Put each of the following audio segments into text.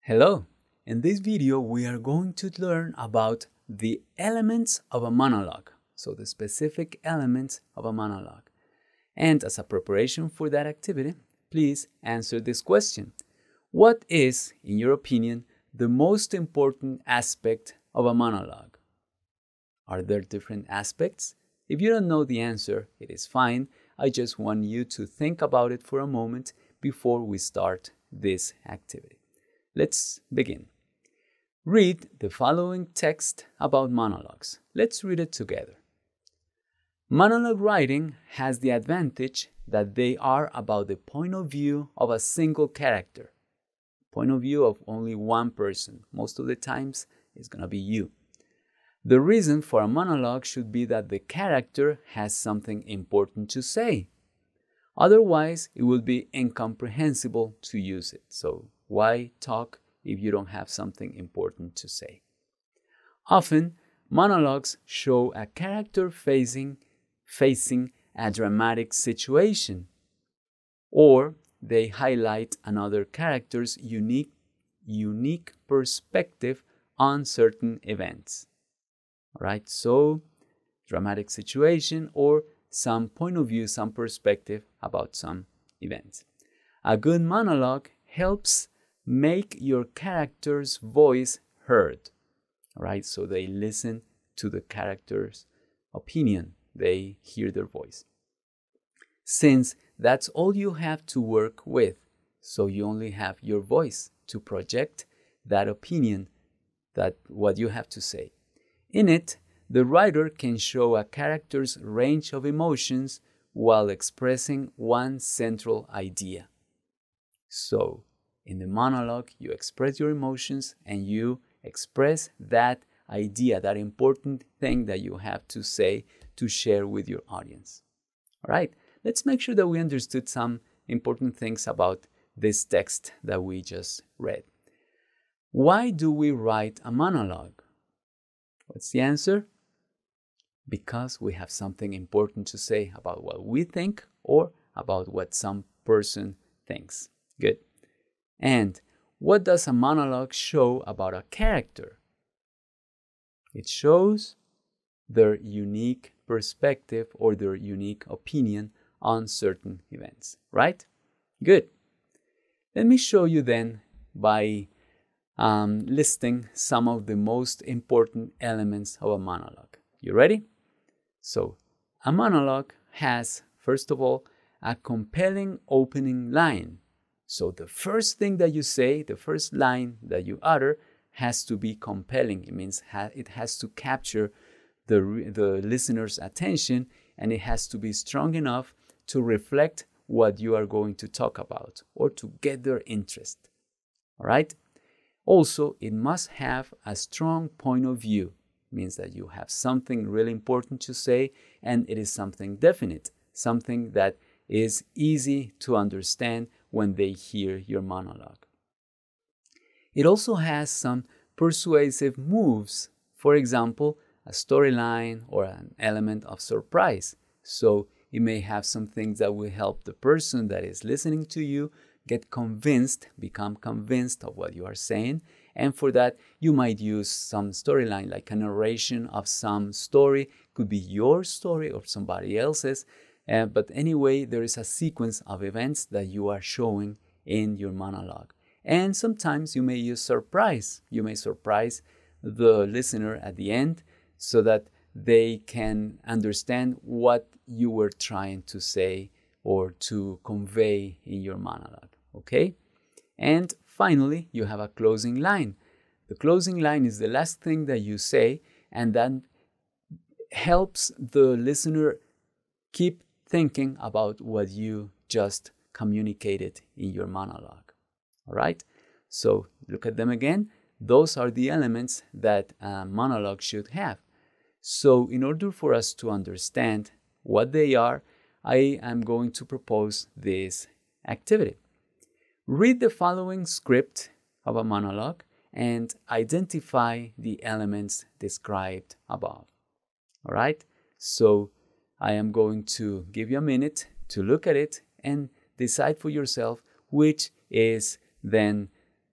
Hello! In this video, we are going to learn about the elements of a monologue. So the specific elements of a monologue. And as a preparation for that activity, please answer this question. What is, in your opinion, the most important aspect of a monologue? Are there different aspects? If you don't know the answer, it is fine. I just want you to think about it for a moment before we start this activity. Let's begin. Read the following text about monologues. Let's read it together. Monologue writing has the advantage that they are about the point of view of a single character. Point of view of only one person. Most of the times, it's going to be you. The reason for a monologue should be that the character has something important to say. Otherwise, it will be incomprehensible to use it. So, why talk if you don't have something important to say? Often, monologues show a character facing a dramatic situation, or they highlight another character's unique perspective on certain events. All right, so dramatic situation or some point of view, some perspective about some events. A good monologue helps make your character's voice heard. All right, so they listen to the character's opinion. They hear their voice. Since that's all you have to work with, so you only have your voice to project that opinion, that what you have to say. In it, the writer can show a character's range of emotions while expressing one central idea. So, in the monologue, you express your emotions and you express that idea, that important thing that you have to say to share with your audience. All right, let's make sure that we understood some important things about this text that we just read. Why do we write a monologue? What's the answer? Because we have something important to say about what we think or about what some person thinks. Good. And what does a monologue show about a character? It shows their unique perspective or their unique opinion on certain events, right? Good. Let me show you then by listing some of the most important elements of a monologue. You ready? So, a monologue has, first of all, a compelling opening line. So the first thing that you say, the first line that you utter has to be compelling. It means it has to capture the listener's attention, and it has to be strong enough to reflect what you are going to talk about or to get their interest. All right? Also, it must have a strong point of view. It means that you have something really important to say, and it is something definite, something that is easy to understand when they hear your monologue. It also has some persuasive moves, for example, a storyline or an element of surprise. So it may have some things that will help the person that is listening to you get convinced, become convinced of what you are saying. And for that, you might use some storyline, like a narration of some story. Could be your story or somebody else's. But anyway, there is a sequence of events that you are showing in your monologue. And sometimes you may use surprise. You may surprise the listener at the end so that they can understand what you were trying to say or to convey in your monologue. Okay? And finally, you have a closing line. The closing line is the last thing that you say, and that helps the listener keep thinking about what you just communicated in your monologue. All right? So look at them again. Those are the elements that a monologue should have. So in order for us to understand what they are, I am going to propose this activity. Read the following script of a monologue and identify the elements described above. All right? So I am going to give you a minute to look at it and decide for yourself which is then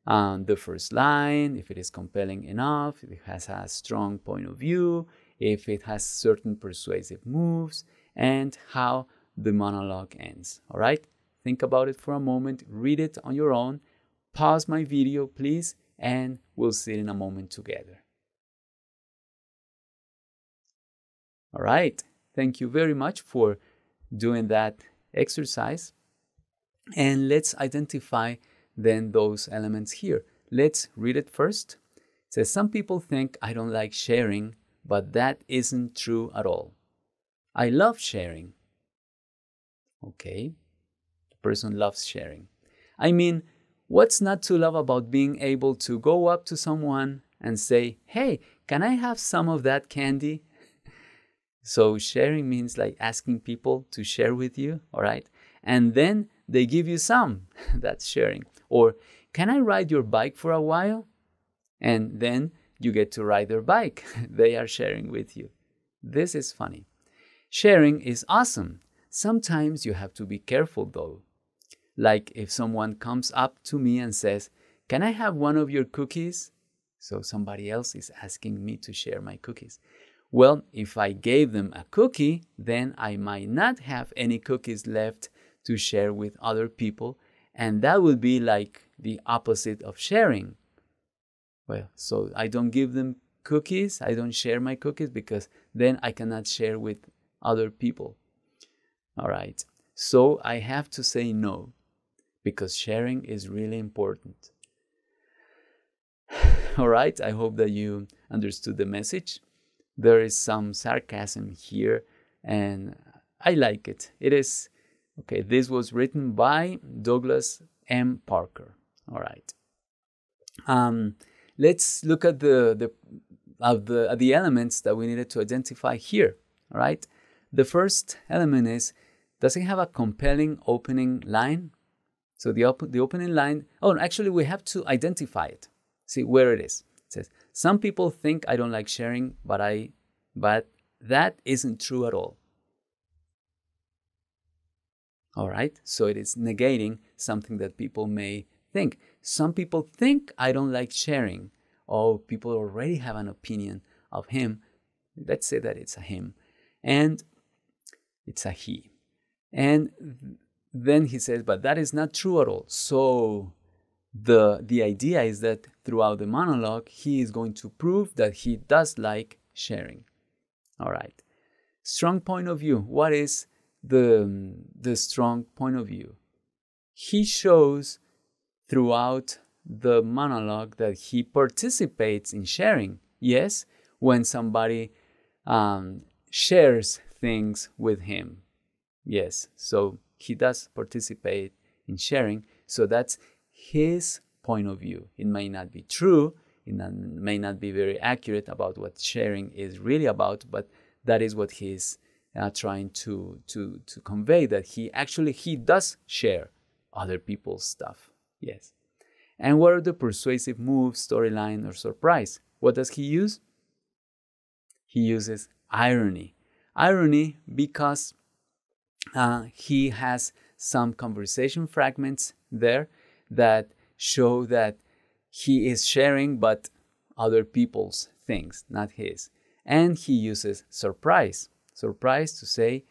the first line, if it is compelling enough, if it has a strong point of view, if it has certain persuasive moves, and how the monologue ends. All right? Think about it for a moment, read it on your own, pause my video, please, and we'll see it in a moment together. All right, thank you very much for doing that exercise. And let's identify then those elements here. Let's read it first. It says, some people think I don't like sharing, but that isn't true at all. I love sharing. Okay, the person loves sharing. I mean, what's not to love about being able to go up to someone and say, hey, can I have some of that candy? So sharing means like asking people to share with you, all right? And then they give you some. That's sharing. Or, can I ride your bike for a while? And then you get to ride their bike. They are sharing with you. This is funny. Sharing is awesome. Sometimes you have to be careful though. Like if someone comes up to me and says, can I have one of your cookies? So somebody else is asking me to share my cookies. Well, if I gave them a cookie, then I might not have any cookies left to share with other people, and that would be like the opposite of sharing. Well, so I don't give them cookies, I don't share my cookies, because then I cannot share with other people. All right, so I have to say no, because sharing is really important. All right, I hope that you understood the message. There is some sarcasm here, and I like it. It is, okay, this was written by Douglas M. Parker. All right. Let's look at the elements that we needed to identify here. All right. The first element is, does it have a compelling opening line? So the opening line, actually we have to identify it. See where it is. It says, some people think I don't like sharing, but that isn't true at all. All right, so it is negating something that people may think. Some people think I don't like sharing. Oh, people already have an opinion of him. Let's say that it's a him, and it's a he. And then he says, but that is not true at all. So the idea is that throughout the monologue, he is going to prove that he does like sharing. All right. Strong point of view. What is the strong point of view? He shows throughout the monologue that he participates in sharing. Yes, when somebody shares things with him. Yes, so he does participate in sharing. So that's his point of view. It may not be true. It may not be very accurate about what sharing is really about, but that is what he's trying to convey, that he does share other people's stuff. Yes. And what are the persuasive moves, storyline, or surprise? What does he use? He uses irony. Irony because he has some conversation fragments there that show that he is sharing, but other people's things, not his. And he uses surprise. Surprise to say,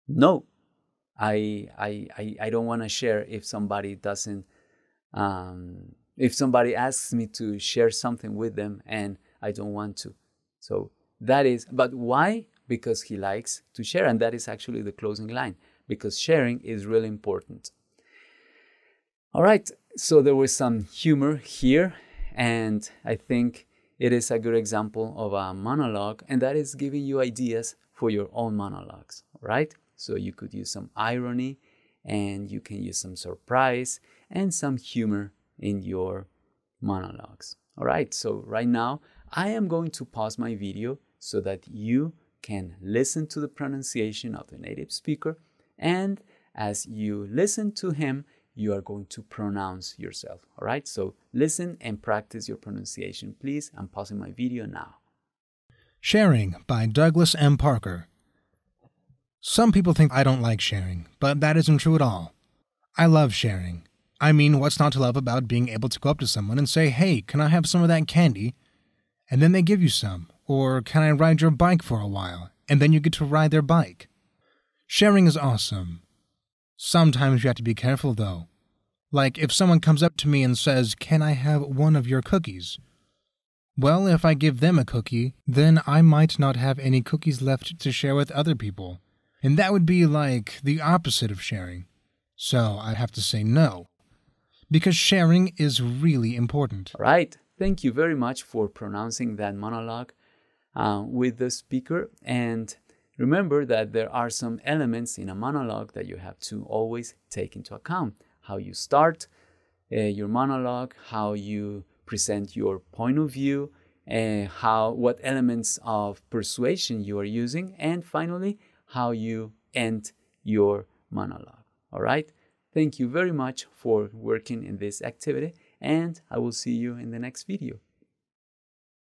no, I don't want to share if somebody doesn't, if somebody asks me to share something with them and I don't want to. So that is, but why? Because he likes to share. And that is actually the closing line, because sharing is really important. All right, so there was some humor here, and I think it is a good example of a monologue, and that is giving you ideas for your own monologues, right? So you could use some irony, and you can use some surprise and some humor in your monologues. All right, so right now I am going to pause my video so that you can listen to the pronunciation of the native speaker, and as you listen to him, you are going to pronounce yourself. All right, so listen and practice your pronunciation, please. I'm pausing my video now. Sharing by Douglas M. Parker. Some people think I don't like sharing, but that isn't true at all. I love sharing. I mean, what's not to love about being able to go up to someone and say, "Hey, can I have some of that candy?" And then they give you some. Or, "Can I ride your bike for a while?" And then you get to ride their bike. Sharing is awesome. Sometimes you have to be careful, though. Like if someone comes up to me and says, "Can I have one of your cookies?" Well, if I give them a cookie, then I might not have any cookies left to share with other people. And that would be like the opposite of sharing. So I'd have to say no. Because sharing is really important. All right. Thank you very much for pronouncing that monologue with the speaker. And remember that there are some elements in a monologue that you have to always take into account. How you start your monologue, how you present your point of view, what elements of persuasion you are using, and finally, how you end your monologue. All right? Thank you very much for working in this activity, and I will see you in the next video.